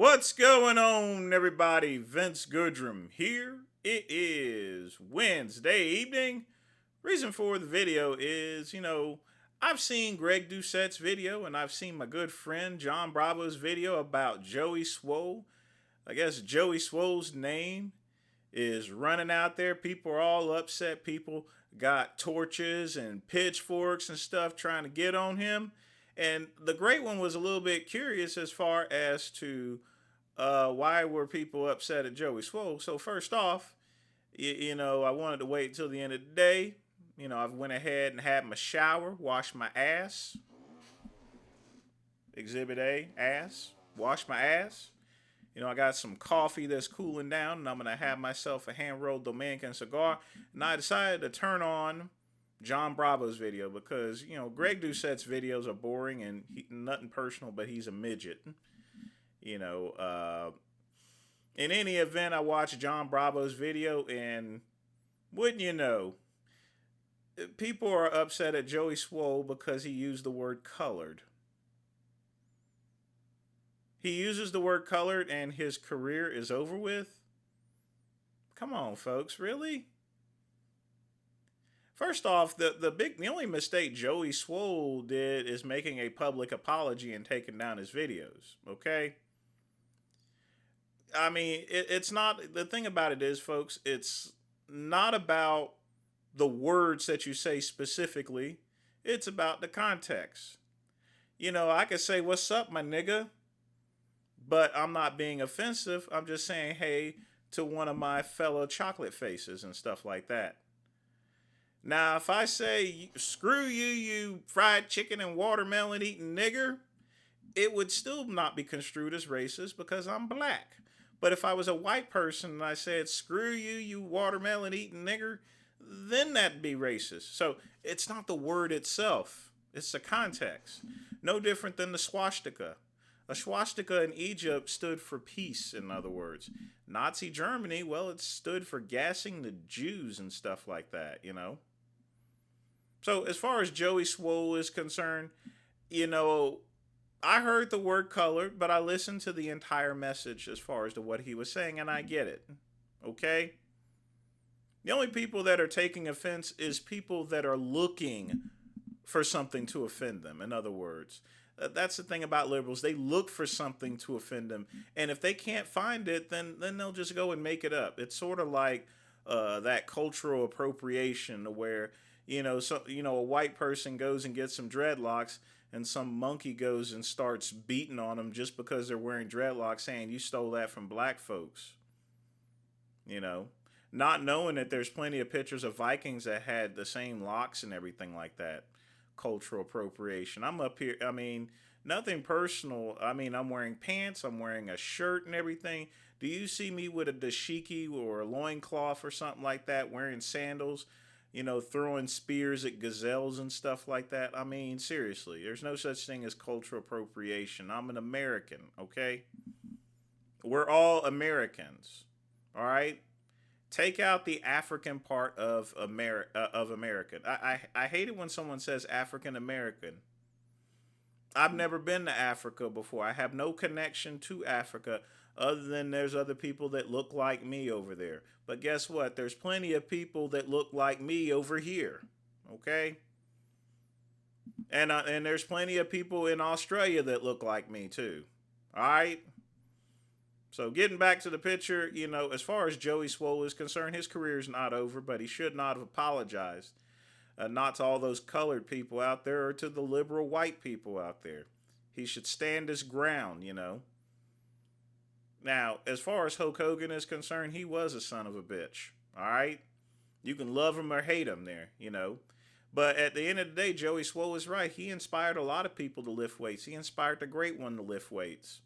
What's going on, everybody? Vince Goodrum here. It is Wednesday evening. Reason for the video is, I've seen Greg Doucette's video and I've seen my good friend John Bravo's video about Joey Swoll. I guess Joey Swoll's name is running out there. People are all upset. People got torches and pitchforks and stuff trying to get on him. And the great one was a little bit curious as far as to why were people upset at Joey Swoll. So first off, I wanted to wait until the end of the day. I went ahead and had my shower, washed my ass. Exhibit A, ass. Wash my ass. I got some coffee that's cooling down, and I'm gonna have myself a hand-rolled Dominican cigar. And I decided to turn on John Bravo's video because Greg Doucette's videos are boring and nothing personal, but he's a midget. You know, uh, in any event, I watched John Bravo's video, and wouldn't you know, people are upset at Joey Swoll because he used the word colored. He uses the word colored and his career is over with? Come on, folks, really? First off, the only mistake Joey Swoll did is making a public apology and taking down his videos. Okay? I mean, it's not the thing about it is, folks, it's not about the words that you say specifically, it's about the context. I could say, "What's up, my nigga?" But I'm not being offensive. I'm just saying, hey, to one of my fellow chocolate faces and stuff like that. Now, if I say, "Screw you, you fried chicken and watermelon eating nigger," it would still not be construed as racist because I'm black. But if I was a white person and I said, "Screw you, you watermelon eating nigger," then that'd be racist. So it's not the word itself, it's the context. No different than the swastika. A swastika in Egypt stood for peace, in other words. Nazi Germany, well, it stood for gassing the Jews and stuff like that. So, as far as Joey Swoll is concerned, you know, I heard the word colored, but I listened to the entire message as far as to what he was saying, and I get it. Okay? The only people that are taking offense is people that are looking for something to offend them, in other words. That's the thing about liberals. They look for something to offend them. And if they can't find it, then they'll just go and make it up. It's sort of like that cultural appropriation where, a white person goes and gets some dreadlocks and some monkey goes and starts beating on them just because they're wearing dreadlocks saying you stole that from black folks. You know, not knowing that there's plenty of pictures of Vikings that had the same locks and everything like that. Cultural appropriation. I'm up here. I mean, nothing personal. I mean, I'm wearing pants. I'm wearing a shirt and everything. Do you see me with a dashiki or a loincloth or something like that, wearing sandals, throwing spears at gazelles and stuff like that? I mean, seriously, there's no such thing as cultural appropriation. I'm an American, okay? We're all Americans, all right? Take out the African part of American. I hate it when someone says African American. I've never been to Africa before. I have no connection to Africa other than there's other people that look like me over there. But guess what? There's plenty of people that look like me over here. Okay? And there's plenty of people in Australia that look like me too. All right? So getting back to the picture, as far as Joey Swoll is concerned, his career is not over, but he should not have apologized. Not to all those colored people out there or to the liberal white people out there. He should stand his ground. Now, as far as Hulk Hogan is concerned, he was a son of a bitch. All right? You can love him or hate him there. But at the end of the day, Joey Swoll is right. He inspired a lot of people to lift weights. He inspired the great one to lift weights.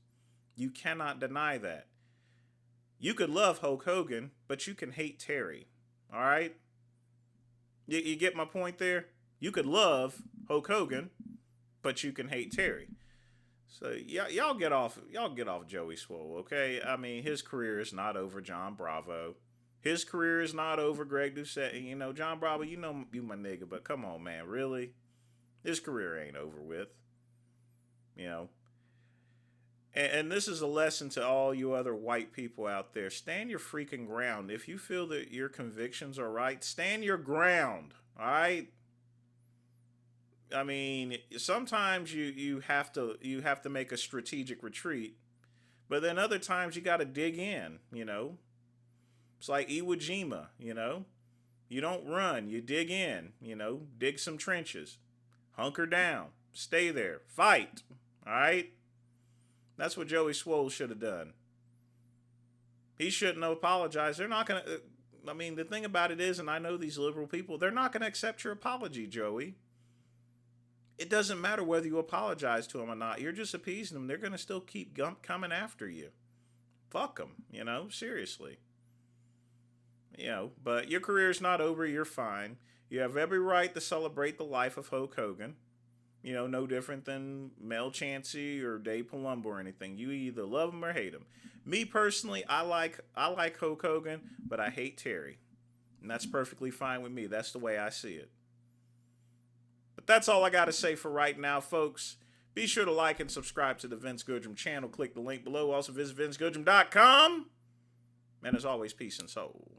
You cannot deny that. You could love Hulk Hogan, but you can hate Terry. All right? You get my point there? You could love Hulk Hogan, but you can hate Terry. So y'all get off Joey Swoll, okay? I mean, his career is not over, John Bravo. His career is not over, Greg Doucette. John Bravo, you my nigga, but come on, man, really? His career ain't over with. You know, And this is a lesson to all you other white people out there. Stand your freaking ground. If you feel that your convictions are right, stand your ground. All right. I mean, sometimes you have to make a strategic retreat, but then other times you got to dig in. It's like Iwo Jima. You don't run, you dig in. Dig some trenches, hunker down, stay there, fight. All right. That's what Joey Swoll should have done. He shouldn't have apologized. They're not going to. I mean, the thing about it is, and I know these liberal people, they're not going to accept your apology, Joey. It doesn't matter whether you apologize to them or not. You're just appeasing them. They're going to still keep coming after you. Fuck them, seriously. But your career's not over. You're fine. You have every right to celebrate the life of Hulk Hogan. No different than Mel Chancey or Dave Palumbo or anything. You either love him or hate him. Me personally, I like Hulk Hogan, but I hate Terry. And that's perfectly fine with me. That's the way I see it. But that's all I got to say for right now, folks. Be sure to like and subscribe to the Vince Goodrum channel. Click the link below. Also visit vincegoodrum.com. And as always, peace and soul.